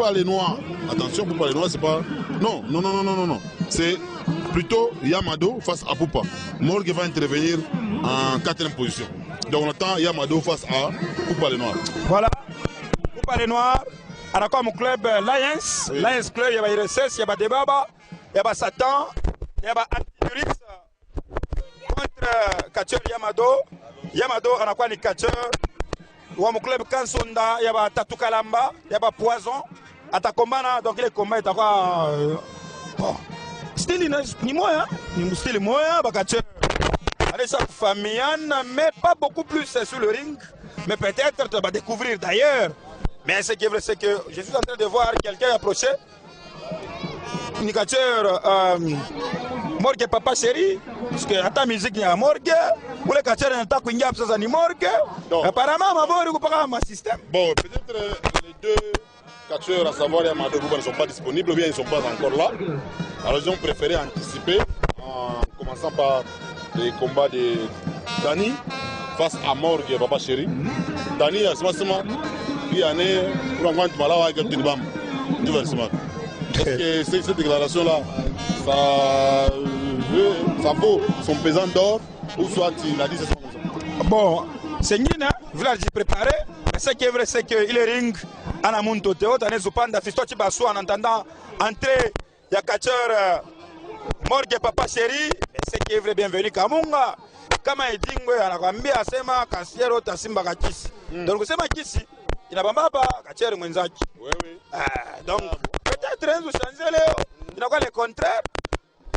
Poupa les Noirs. Attention, Poupa les Noirs, c'est pas. Non, non, non, non, non, non, non. C'est plutôt Yamado face à Poupa. Morgue va intervenir en 4e position. Donc on attend Yamado face à Poupa les Noirs. Voilà. Poupa les Noirs. On a comme club Lions. Oui. Lions Club, il y a IRSS, il y a Debaba, il y a Satan, il y a Antiduris contre catcheur Yamado. Yamado, on a quoi les catcheurs? Ou mon club Kansonda, il y a Tatou Kalamba, il y a Poison. Atakombana, donc les combats, il y a bon. Style ni moi, hein? Ni style moi, catcheur. Allez, ça famille, mais pas beaucoup plus sur le ring. Mais peut-être tu vas découvrir d'ailleurs. Mais ce qui est vrai, c'est que je suis en train de voir quelqu'un approcher. Indicateur Morgue Papa Chéri. Parce que ta musique il y a Morgue. Ou les catcheurs n'ont pas qu'une absence ni Morgue. Apparemment, ma voix est pas un système. Bon, peut-être les deux catcheurs, à savoir Yamado Bouba, ne sont pas disponibles ou bien ils ne sont pas encore là. Alors ils ont préféré anticiper en commençant par les combats de Dani face à Morgue Papa Chéri. Dani, c'est moi. Il a né pour un grand malade avec un petit bam. Tout va se mal. Est-ce que cette déclaration-là, ça vaut son pesant d'or ou soit il a dit c'est ça? Bon, c'est Nina, village préparé. Mais ce qui est vrai, c'est qu'il est ring. Ana Munto Teo, Tane Zupanda, Fisto Tibasso, en entendant entrer, il y a catcheur Morgue Papa Chéri. Mais ce qui est vrai, bienvenue Kamunga. Kama Edingwe, Anagambia, Sema, Kassiero, Tassimba Kakisi. Donc c'est ma Kissi. Il n'a pas catcheur Mwenzaki. Oui, oui. Donc, peut-être vous changez il n'a pas le contraire.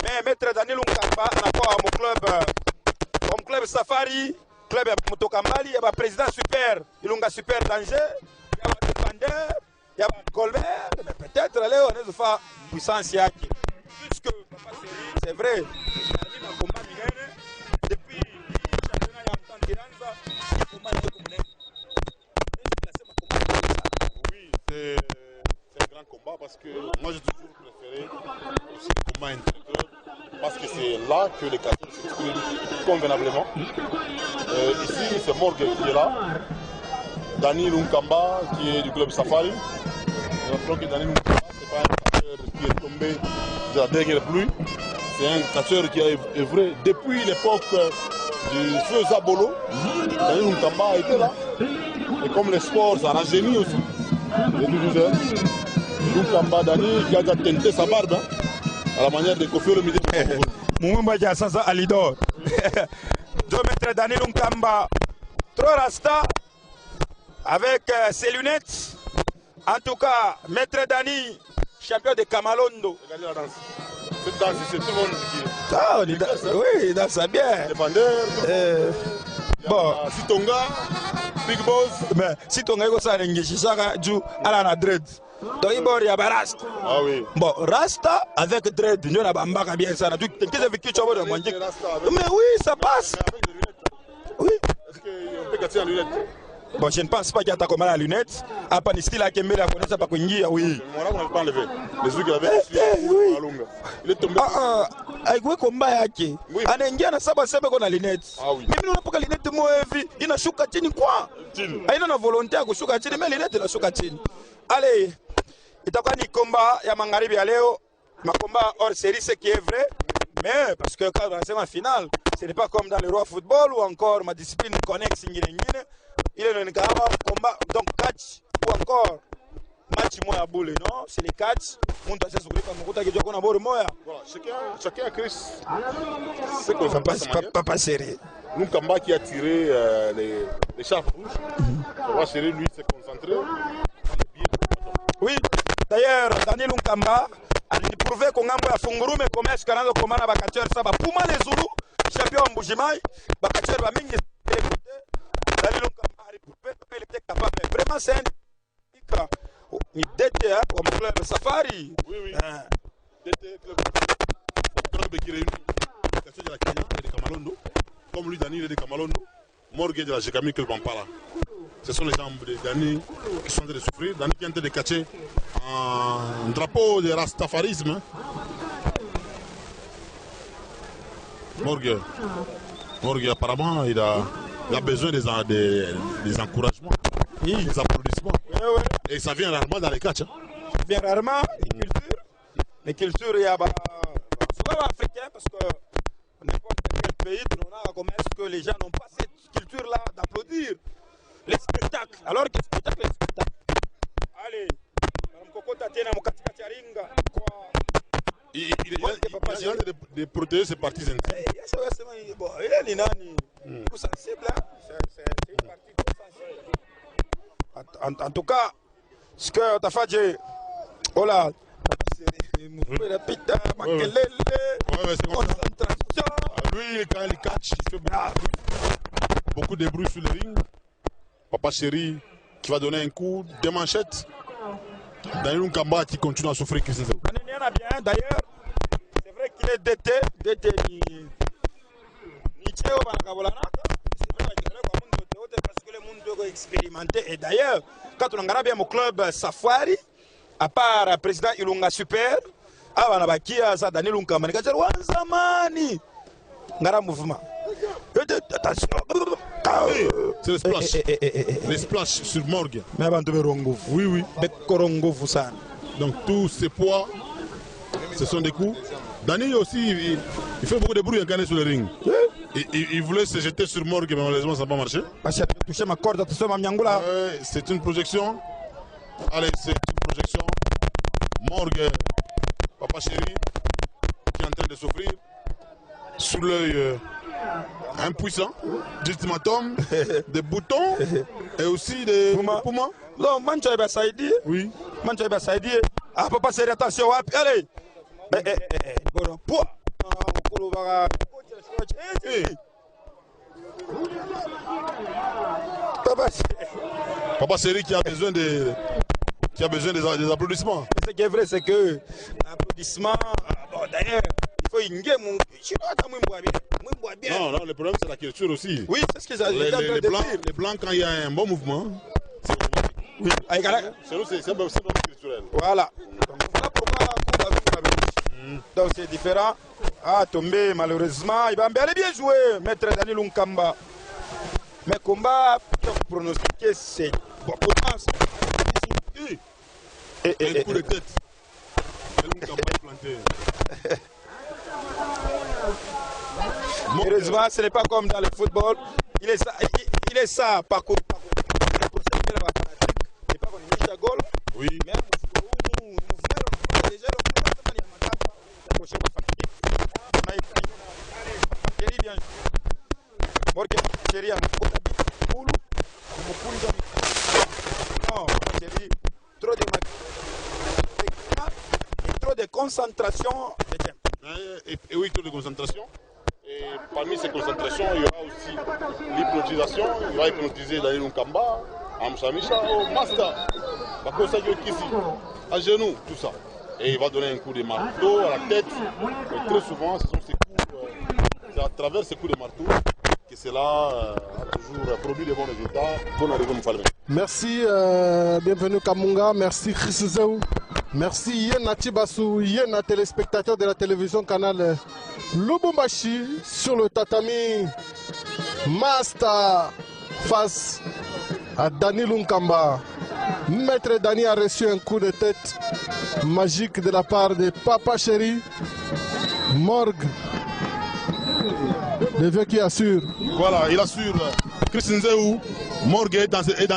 Mais Maître Daniel Nkamba, on a pas mon club Safari, club Motokambali, il y a un président super, il a un super danger, il y a un défendeur, il y a un Colbert. Mais peut-être là, on est faire puissance yaki. Puisque Papa Chéri, c'est vrai, il a un combat depuis le championnat il y a un temps Kiranza, il a combat de Koumounen. C'est un grand combat parce que moi j'ai toujours préféré aussi le combat inter-club parce que c'est là que les catcheurs s'expriment convenablement. Ici c'est Morgue qui est là, Dani Lunkamba qui est du club Safari. Rappelons que Dani Lunkamba c'est pas un catcheur qui est tombé de la dernière pluie, c'est un catcheur qui a œuvré depuis l'époque du feu Zabolo. Dani Lunkamba a été là et comme le sport ça rajeunit aussi. Lunkamba Dani qui a déjà teinté sa barbe à la manière de Kofi Olomide. Moumba Diasasa Alidor. Je mettrai Dani Lunkamba trop rasta avec ses lunettes. En tout cas, Maître Dani, champion de Kamalondo. Regardez la danse. Cette danse, c'est tout le monde qui. Ah, oui, il danse bien. Dépendeur. Bon. Sitonga. Big Boss. Mais si ton ego ça n'engage du à la dread. Donc il y a Rasta. Ah oui. Bon, Rasta avec dread, nous n'avons pas bien ça. Tu as vécu tu vas manger. Mais oui, ça passe. Oui. Est-ce qu'on peut casser en lunettes? Bon, je ne pense pas qu'il y a ta commande à lunettes. À part style à Kembe la connaît ça pas qu'on y oui. Moi là on n'a pas enlevé. Les trucs qu'il avait oui. Il est tombé. Avec combat yake. Anaingia na saba sema kuna lunettes. Ah oui. Mimi unapoka lunettes moi hivi inashuka chini kwa. Haina na volonté ya kushuka chini mais lunettes inashuka chini. Allez. Itakuwa ni combat ya magharibi ya leo. Makomba hors série ce qui est vrai. Mais parce que quand on a finale, ce n'est pas comme dans le roi football ou encore ma discipline connexe ingine. Il est un combat donc catch ou encore match moi à boule non, c'est les catch. Mon tas se comme on qui joue qu'on a bord moya. Voilà, chacun a créé ce qu'on fait pas serré. Lunkamba qui a tiré les charpes rouges. Papa Chéri lui s'est concentré. Oui, d'ailleurs Daniel Lunkamba a prouvé qu'on a un fungurume commerce canal comme na bakacheur ça ba puma les Zulu champion Mbujimai bakacheur ba mingi Daniel Lunkamba il était capable vraiment c'est un ni DT comme club Safari. Oui oui. DT club qui réunit catcheur de la Kenya de Kamalondo comme lui Dani il est de Kamalondo, Morgue de la Jekami Club Pampala. Ce sont les gens de Dani qui sont en train de souffrir. Dani qui est en train de catcher un drapeau de rastafarisme. Morgue apparemment il a besoin des encouragements, des applaudissements. Et ça vient rarement dans les catchs. bien rarement, les cultures, il y a souvent africain parce que n'importe quel pays, on commence que les gens n'ont pas cette culture-là d'applaudir les spectacles. Alors que spectacle, les spectacles. Allez, il a de protéger ses parties intimes. Il est sensible. En tout cas, ce que tu as fait, oh là, lui, quand il catch, il fait beaucoup de bruit sur le ring. Papa Chéri qui va donner un coup de manchette. Daniel Nkamba qui continue à souffrir. D'ailleurs, c'est vrai qu'il est dété. Parce que le monde doit expérimenter. Et d'ailleurs, quand on regarde bien mon club Safari, à part le président Ilunga Super, on a Daniel Nkamba. Mouvement. C'est le splash. Les splash sur Morgue. Oui, oui. Donc tous ces poids, ce sont des coups. Dani aussi, il fait beaucoup de bruit à gagner sur le ring. Il voulait se jeter sur Morgue, mais malheureusement ça n'a pas marché. C'est une projection. Allez, c'est une projection. Morgue, Papa Chéri, qui est en train de souffrir. Sous l'œil impuissant, d'ultimatum, des boutons et aussi des poumons. Non, Mancha Saidi. Oui. Mancha Saidi. Ah, Papa Chéri, attention, allez. Papa Chéri qui a besoin des applaudissements. Ce qui est vrai, c'est que l'applaudissement, d'ailleurs, il faut y Non, le problème c'est la culture aussi. Oui, c'est ce que j'ai dit. Les blancs, quand il y a un bon mouvement, oui. C'est un peu culturel. Voilà. Donc c'est différent. Ah, tombé malheureusement. Il va bien jouer, maître Daniel Nkamba. Mais combat, pronostiqué, c'est beaucoup de chance. Un coup de tête. Nkamba est planté. Heureusement, ce n'est pas comme dans le football. Il est ça, parcours. Oui. Trop de concentration. Et oui, trop de concentration. Et parmi ces concentrations, il y aura aussi l'hypnotisation. Il va hypnotiser Daniel Nkamba, Amshamisha, Master, Bakosa Yokisi, à genoux, tout ça. Et il va donner un coup de marteau à la tête. Et très souvent, ce sont ces coups, c'est à travers ces coups de marteau que cela a toujours produit de bons résultats. Bonne arrivée, Moufalme. Merci, bienvenue Kamunga, merci Chris Zeu, merci Yena Tibassou, Yena téléspectateur de la télévision Canal Lubumbashi sur le tatami Master face à Daniel Nkamba. Maître Dani a reçu un coup de tête magique de la part de Papa Chéri. Morgue, le vieux qui assure. Voilà, il assure. Christian Zeu, Morgue est dans ses états.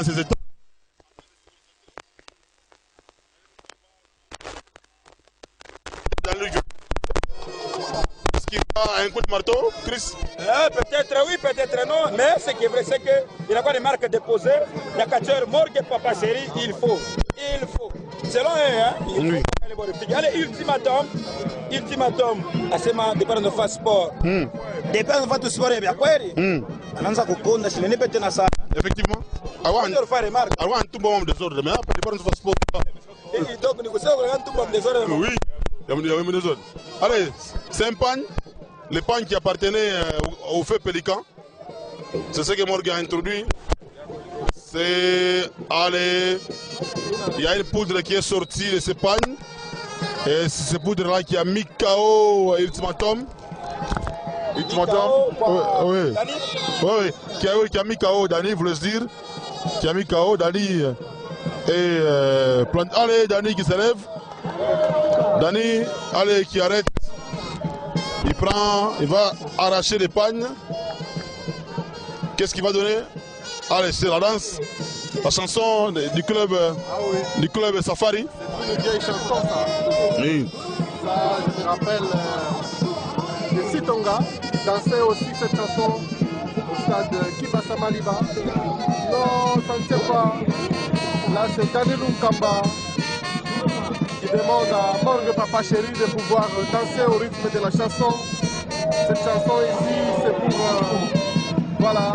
Est-ce qu'il a un coup de marteau, Chris? Peut-être oui, peut-être non. Mais ce qui est vrai, c'est qu'il n'y a pas de marque déposée. Il y a 4 heures, Morgue et Papa Chéri, il faut. Selon eux, hein, il faut. Allez, ultimatum. Asema départ de face sport. Départ de face sport, il y a quoi? Effectivement. Avant un tout bon désordre, mais après départ de face sport. Oui, il y a un désordre. Allez, c'est un pagne. Le pagne qui appartenait au feu Pélican. C'est ce que Morgue a introduit. C'est. Allez. Il y a une poudre qui est sortie de ce pagne. Et c'est cette poudre-là qui a mis KO Ultimatum. Oui. Qui a mis KO Dani, voulait se dire. Qui a mis KO Dani. Et allez, Dani qui s'élève. Dani, allez, qui arrête. Il va arracher les pagnes. Qu'est-ce qu'il va donner? Allez, c'est la danse. La chanson du club, du club Safari. C'est une vieille chanson, ça. Oui. Ça, je me rappelle de Sitonga. Dansait aussi cette chanson au stade Kibasa Maliba. Non, ça ne tient pas. Là, c'est Daniel Nkamba qui demande à Morgue Papa Chéri de pouvoir danser au rythme de la chanson. Cette chanson ici, c'est pour, voilà,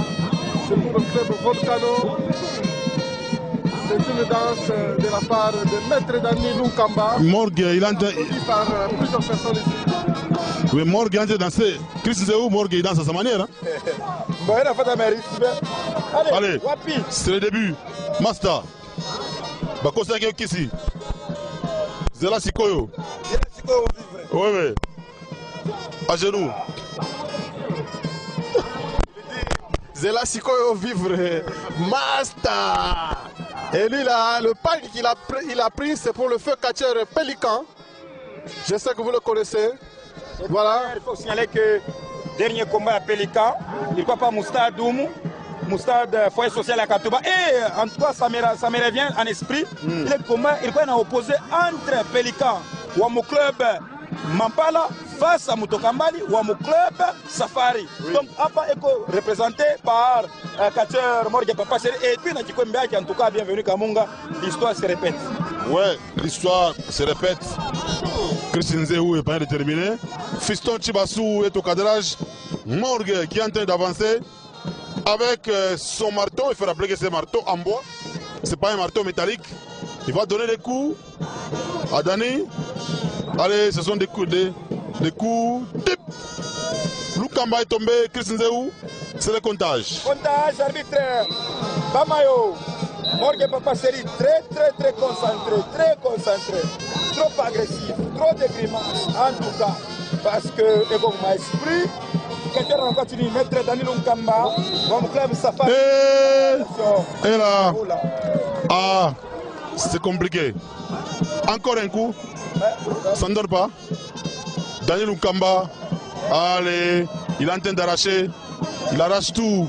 c'est pour le club Volcano. C'est une danse de la part de Maître Daniel Nkamba. Morgue, il entre. Par plusieurs personnes ici. Oui, Morgue entre danser. Chris Nzeu, Morgue, il danse à sa manière. Hein? Allez, c'est le début. Master. Bakosa Kisi. Zela Sikoyo. Oui, oui. À genoux. Zela Sikoyo vivre. Master. Et lui là, le pagne qu'il a pris, c'est pour le feu catcheur Pélican. Je sais que vous le connaissez. Voilà. Il faut signaler que dernier combat à Pélican, il ne croit pas Moustad Doumou. Moustad Foyer Social à Katouba. Et en tout cas, ça me revient en esprit. Il est combat, il est opposé entre Pélican ou mon club Mampala face à Mutokambali ou mon club Safari. Oui. Donc, Apa est représenté par Kacher Morgue Papa Chéri. Et puis, en tout cas, bienvenue Kamunga. L'histoire se répète. Ouais, l'histoire se répète. Christine Nzeu est pas déterminé. Fiston Chibassou est au cadrage. Morgue qui est en train d'avancer avec son marteau. Il faut rappeler que c'est un marteau en bois. C'est pas un marteau métallique. Il va donner des coups à Dani. Allez, ce sont des coups. Des coups. Tip. Lukamba est tombé. Christine Nzeu, c'est le comptage. Comptage, arbitre. Bamayo. Morgue Papa Chéri, très concentré, trop agressif, trop de grimaces, en tout cas, parce que c'est comme mon esprit, quelqu'un va continuer, Maître Daniel Nkamba, mon club Safari. Et là, ah, c'est compliqué. Encore un coup, ça ne donne pas. Daniel Nkamba, allez, il est en train d'arracher, il arrache tout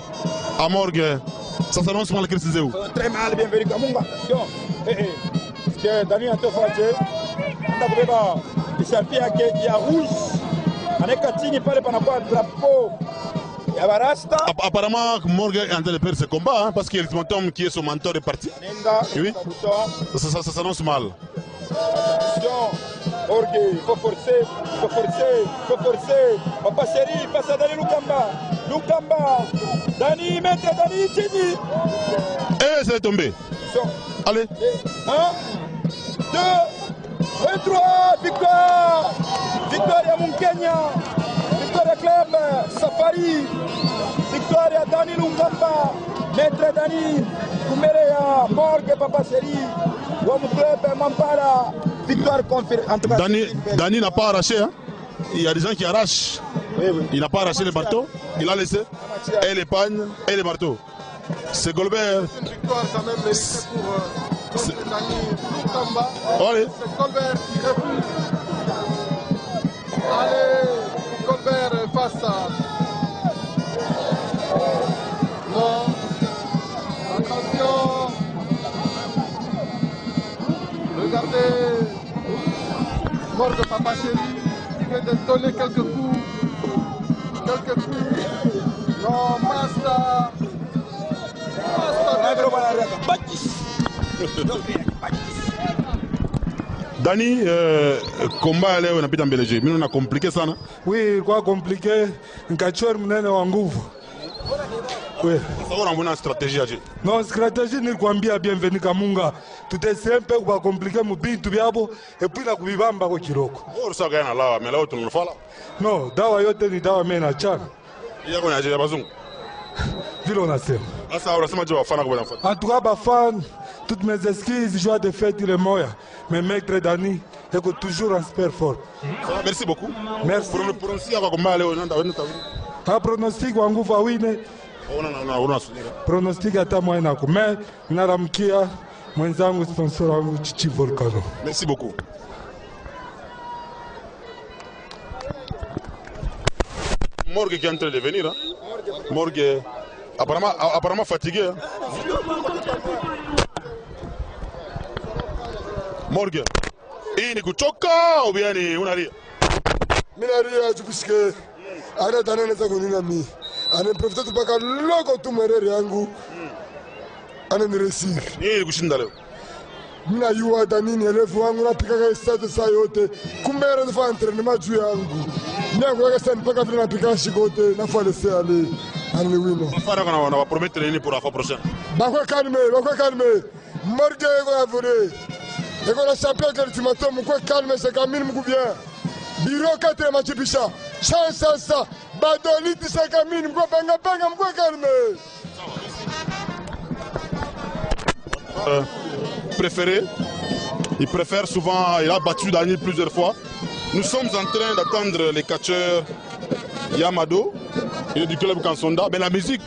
à Morgue. Ça s'annonce mal, Chris Nzeu. Très mal, bienvenue Kamunga. Attention. Parce que Dani a tout fait. Il s'est appuyé qu'il y a rouge. On est Katini, il parle pendant quoi drapeau. Il y a Barasta. Apparemment, Morgue est en train de perdre ce combat, hein, parce qu'il y a le Tom qui est son mentor est parti. Oui. Ça s'annonce mal. Attention. Morgue, il faut forcer. Papa Chéri, face à Dani Nkamba. Dani, Maître Dani, Tini. Et c'est tombé. Allez. 1, 2, 3, victoire. Victoire à mon Kenya. Victoire à club Safari. Victoire à Dani Nkamba. Maître Dani, Koumerea, Morgue Papa Chéri. Mon club Mampara. Victoire confirmée. Dani n'a pas arraché. Hein. Il y a des gens qui arrachent. Oui. Il n'a pas arraché les marteaux. Il a laissé. Et les pagnes et les marteaux. C'est Golbert. C'est une victoire quand même méritée pour Dani Nkamba. Allez. C'est Golbert qui refuse. Allez, Golbert face à... Non. Attention. Regardez. Morgue Papa Chéri qui vient de donner quelques coups. Non, Master. Dani, combat leo inapita mbeleje. Mimi na compliqué sana. Oui, quoi compliqué. Nkachor mnene wa nguvu. Oui. Sasa unaona strategie aje? Non, stratégie ni kuambia bienvenue Kamunga. Tutesempe kwa compliqué mubintu byabo et puis na kubibamba kwa kiroko. Wewe sasa gana lawa, mais leo tunafala. No, dawa yote ni dawa mimi na chana. Yako ni aje ya bazungu. Vile unasema. Sasa unasema je wafana kwa nafasi. En tout cas, ba fan, toutes mes excuses, joie de fête il est moya. Mais Maître Dani est toujours en super fort. Merci beaucoup. Merci. Pour le pronostic kwa combat leo nenda wenda tawi. Un pronostic wa nguvu awine. Ona Pronostic hata mwana ko. Mais naramkia mwenzangu sponsor wangu Chichi Volcano. Merci beaucoup. Morgue qui est en train de venir. Hein? Morgue apparemment fatigué. Hein? Morgue. Hii ni kuchoka au bien ni unalia? Mimi nalia tukusikie. Ana tanene za kunina mimi. Ana profita tupaka logo tu mwerere yangu. Ana niresir. Nini kushinda leo? Mina yuwa danini elefu wangu napika kwa stade saa yote. Kumbe era nifanya entraînement juu yangu. Mina kwa stade mpaka vile napika shigote nafua laisser aller. Ana ni wino. Fara kana wana promettre nini pour la fois prochaine? Bakwe calme. Morgue ego avure. Ego la champion que ultimato mkwe calme c'est Camille mkou bien. Biro 4 machipisha. Chance ça. Badolite c'est Camille mkwe banga mkwe calme. Préféré. Il préfère souvent, il a battu Daniel plusieurs fois. Nous sommes en train d'attendre les catcheurs Yamado et du club Kansonda. Mais la musique